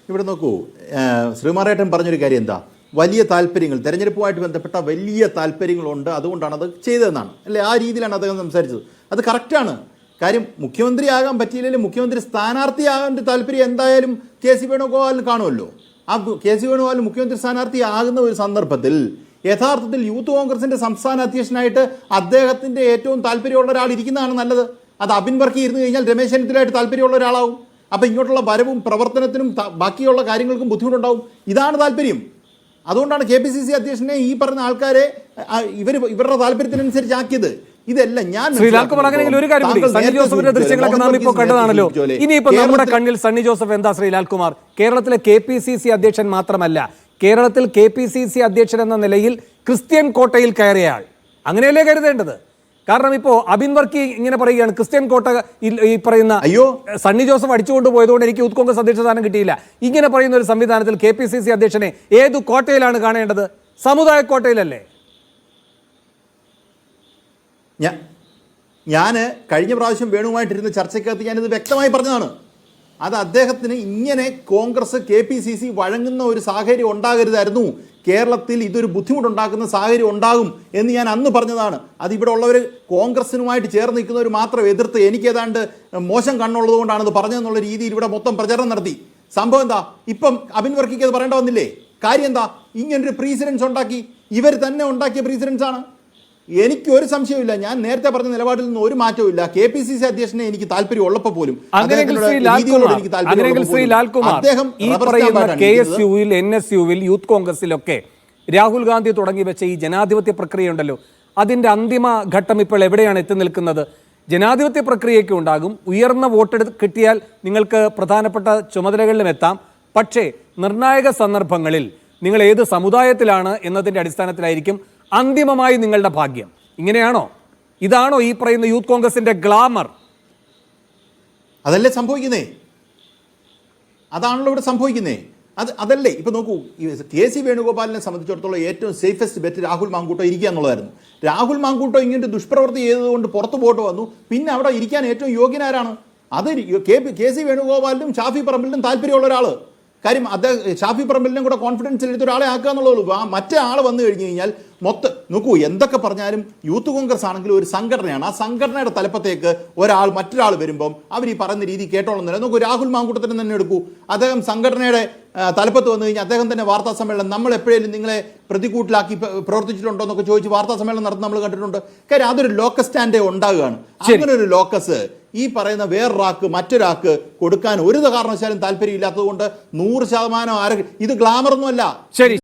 ഇവിടെ നോക്കൂ, ശ്രീമാറേട്ടൻ പറഞ്ഞൊരു കാര്യം എന്താ, വലിയ താല്പര്യങ്ങൾ, തെരഞ്ഞെടുപ്പുമായിട്ട് ബന്ധപ്പെട്ട വലിയ താല്പര്യങ്ങളുണ്ട്, അതുകൊണ്ടാണ് അത് ചെയ്തതെന്നാണ് അല്ലേ? ആ രീതിയിലാണ് അദ്ദേഹം സംസാരിച്ചത്. അത് കറക്റ്റാണ്. കാര്യം മുഖ്യമന്ത്രിയാകാൻ പറ്റിയില്ലെങ്കിലും മുഖ്യമന്ത്രി സ്ഥാനാർത്ഥിയാകാൻ താല്പര്യം എന്തായാലും കെ സി വേണുഗോപാലിന് കാണുമല്ലോ. ആ കെ സി വേണുഗോപാൽ മുഖ്യമന്ത്രി സ്ഥാനാർത്ഥിയാകുന്ന ഒരു സന്ദർഭത്തിൽ യഥാർത്ഥത്തിൽ യൂത്ത് കോൺഗ്രസിൻ്റെ സംസ്ഥാന അധ്യക്ഷനായിട്ട് അദ്ദേഹത്തിൻ്റെ ഏറ്റവും താല്പര്യമുള്ള ഒരാൾ ഇരിക്കുന്നതാണ് നല്ലത്. അത് അബിൻ വർക്കി ഇരുന്ന് കഴിഞ്ഞാൽ രമേശ് ചെന്നിത്തലയായിട്ട് താല്പര്യമുള്ള ഒരാളാവും. അപ്പോൾ ഇങ്ങോട്ടുള്ള വരവും പ്രവർത്തനത്തിനും ബാക്കിയുള്ള കാര്യങ്ങൾക്കും ബുദ്ധിമുട്ടുണ്ടാവും. ഇതാണ് താല്പര്യം. അതുകൊണ്ടാണ് KPCC അധ്യക്ഷനെ ഈ പറഞ്ഞ ആൾക്കാരെ ഇവരുടെ താല്പര്യത്തിനനുസരിച്ച് ആക്കിയത്. ഇതെല്ലാം ഞാൻ ഒരു കാര്യം, സണ്ണി ജോസഫിന്റെ ദൃശ്യങ്ങളൊക്കെ നാം ഇപ്പോൾ കണ്ടതാണല്ലോ. ഇനിയിപ്പോൾ നമ്മുടെ കണ്ണിൽ സണ്ണി ജോസഫ് എന്താ ശ്രീലാൽകുമാർ? കേരളത്തിലെ KPCC അധ്യക്ഷൻ മാത്രമല്ല, കേരളത്തിൽ KPCC അധ്യക്ഷൻ എന്ന നിലയിൽ ക്രിസ്ത്യൻ കോട്ടയിൽ കയറിയയാൾ, അങ്ങനെയല്ലേ കരുതേണ്ടത്? കാരണം ഇപ്പോ അബിൻ വർക്കി ഇങ്ങനെ പറയുകയാണ്, ക്രിസ്ത്യൻ കോട്ട ഈ പറയുന്ന സണ്ണി ജോസഫ് അടിച്ചുകൊണ്ട് പോയതുകൊണ്ട് എനിക്ക് യൂത്ത് കോൺഗ്രസ് അധ്യക്ഷ സ്ഥാനം കിട്ടിയില്ല, ഇങ്ങനെ പറയുന്ന ഒരു സംവിധാനത്തിൽ KPCC അധ്യക്ഷനെ ഏതു കോട്ടയിലാണ് കാണേണ്ടത്? സമുദായ കോട്ടയിലല്ലേ? ഞാൻ കഴിഞ്ഞ പ്രാവശ്യം വേണുവുമായിട്ടിരുന്ന ചർച്ചയ്ക്കകത്ത് ഞാനിത് വ്യക്തമായി പറഞ്ഞതാണ്. അത് അദ്ദേഹത്തിന് ഇങ്ങനെ കോൺഗ്രസ് KPCC വഴങ്ങുന്ന ഒരു സാഹചര്യം ഉണ്ടാകരുതായിരുന്നു. കേരളത്തിൽ ഇതൊരു ബുദ്ധിമുട്ടുണ്ടാക്കുന്ന സാഹചര്യം ഉണ്ടാകും എന്ന് ഞാൻ അന്ന് പറഞ്ഞതാണ്. അത് ഇവിടെ ഉള്ളവർ കോൺഗ്രസിനുമായിട്ട് ചേർന്ന് നിൽക്കുന്നവർ മാത്രം എതിർത്ത് എനിക്ക് ഏതാണ്ട് മോശം കണ്ണുള്ളത് കൊണ്ടാണ് ഇത് പറഞ്ഞതെന്നുള്ള രീതിയിൽ ഇവിടെ മൊത്തം പ്രചരണം നടത്തി. സംഭവം എന്താ? ഇപ്പം അബിൻ വർക്കിക്ക് അത് പറയേണ്ട വന്നില്ലേ? കാര്യം എന്താ? ഇങ്ങനൊരു പ്രീസിഡൻസ് ഉണ്ടാക്കി, ഇവർ തന്നെ ഉണ്ടാക്കിയ പ്രീസിഡൻസ് ആണ്. എനിക്ക് ഒരു സംശയമില്ല, ഞാൻ നേരത്തെ പറഞ്ഞ നിലപാടിൽ നിന്ന് ഒരു മാറ്റവും ഇല്ല. KPCC അധ്യക്ഷനെ എനിക്ക് താല്പര്യം ഉള്ളപ്പോൾ പോലും KSUവിൽ NSUവിൽ യൂത്ത് കോൺഗ്രസിലൊക്കെ രാഹുൽ ഗാന്ധി തുടങ്ങി വെച്ച ഈ ജനാധിപത്യ പ്രക്രിയ ഉണ്ടല്ലോ, അതിന്റെ അന്തിമ ഘട്ടം ഇപ്പോൾ എവിടെയാണ് എത്തി നിൽക്കുന്നത്? ജനാധിപത്യ പ്രക്രിയയ്ക്ക് ഉണ്ടാകും, ഉയർന്ന വോട്ടെടുത്ത് കിട്ടിയാൽ നിങ്ങൾക്ക് പ്രധാനപ്പെട്ട ചുമതലകളിലും എത്താം. പക്ഷേ നിർണായക സന്ദർഭങ്ങളിൽ നിങ്ങൾ ഏത് സമുദായത്തിലാണ് എന്നതിൻ്റെ അടിസ്ഥാനത്തിലായിരിക്കും അന്തിമമായി നിങ്ങളുടെ ഭാഗ്യം. ഇങ്ങനെയാണോ? ഇതാണോ ഈ പറയുന്ന യൂത്ത് കോൺഗ്രസിന്റെ ഗ്ലാമർ? അതല്ലേ സംഭവിക്കുന്നേ? അതാണല്ലോ ഇവിടെ സംഭവിക്കുന്നേ. അതല്ലേ ഇപ്പൊ നോക്കൂ, KC വേണുഗോപാലിനെ സംബന്ധിച്ചിടത്തോളം ഏറ്റവും സേഫസ്റ്റ് ബെറ്റ് രാഹുൽ മാങ്കൂട്ടോ ഇരിക്കുക എന്നുള്ളതായിരുന്നു. രാഹുൽ മാങ്കൂട്ടോ ഇങ്ങനൊരു ദുഷ്പ്രവൃത്തി ചെയ്തതുകൊണ്ട് പുറത്തു പോയിട്ട് വന്നു. പിന്നെ അവിടെ ഇരിക്കാൻ ഏറ്റവും യോഗ്യനാരാണ്? അത് KC വേണുഗോപാലിനും ഷാഫി പറമ്പിലിനും താല്പര്യമുള്ള ഒരാൾ. കാര്യം അദ്ദേഹം ഷാഫി പറമ്പിലിനും കൂടെ കോൺഫിഡൻസിൽ എടുത്ത ഒരാളെ ആക്കുക എന്നുള്ളൂ. മറ്റേ ആൾ വന്നു കഴിഞ്ഞ് കഴിഞ്ഞാൽ മൊത്തം നോക്കൂ, എന്തൊക്കെ പറഞ്ഞാലും യൂത്ത് കോൺഗ്രസ് ആണെങ്കിലും ഒരു സംഘടനയാണ്. ആ സംഘടനയുടെ തലപ്പത്തേക്ക് മറ്റൊരാൾ വരുമ്പം അവർ ഈ പറയുന്ന രീതി കേട്ടോളുന്നില്ല. നോക്കൂ, രാഹുൽ മാങ്കൂട്ടത്തിനെ തന്നെ എടുക്കൂ. അദ്ദേഹം സംഘടനയുടെ തലപ്പത്ത് വന്നു കഴിഞ്ഞാൽ അദ്ദേഹം തന്നെ വാർത്താ സമ്മേളനം, നമ്മൾ എപ്പോഴേലും നിങ്ങളെ പ്രതികൂട്ടിലാക്കി പ്രവർത്തിച്ചിട്ടുണ്ടോ എന്നൊക്കെ ചോദിച്ച് വാർത്താ സമ്മേളനം നടത്തുന്ന നമ്മൾ കണ്ടിട്ടുണ്ട്. കാര്യം അതൊരു ലോക്കസ് സ്റ്റാൻഡേ ഉണ്ടാകുകയാണ്. അങ്ങനെ ഒരു ലോക്കസ് ഈ പറയുന്ന വേറൊരാൾക്ക് മറ്റൊരാൾക്ക് കൊടുക്കാൻ ഒരു കാരണവശാലും താല്പര്യമില്ലാത്തത് കൊണ്ട് 100% ഇത് ഗ്ലാമറൊന്നുമല്ല. ശരി.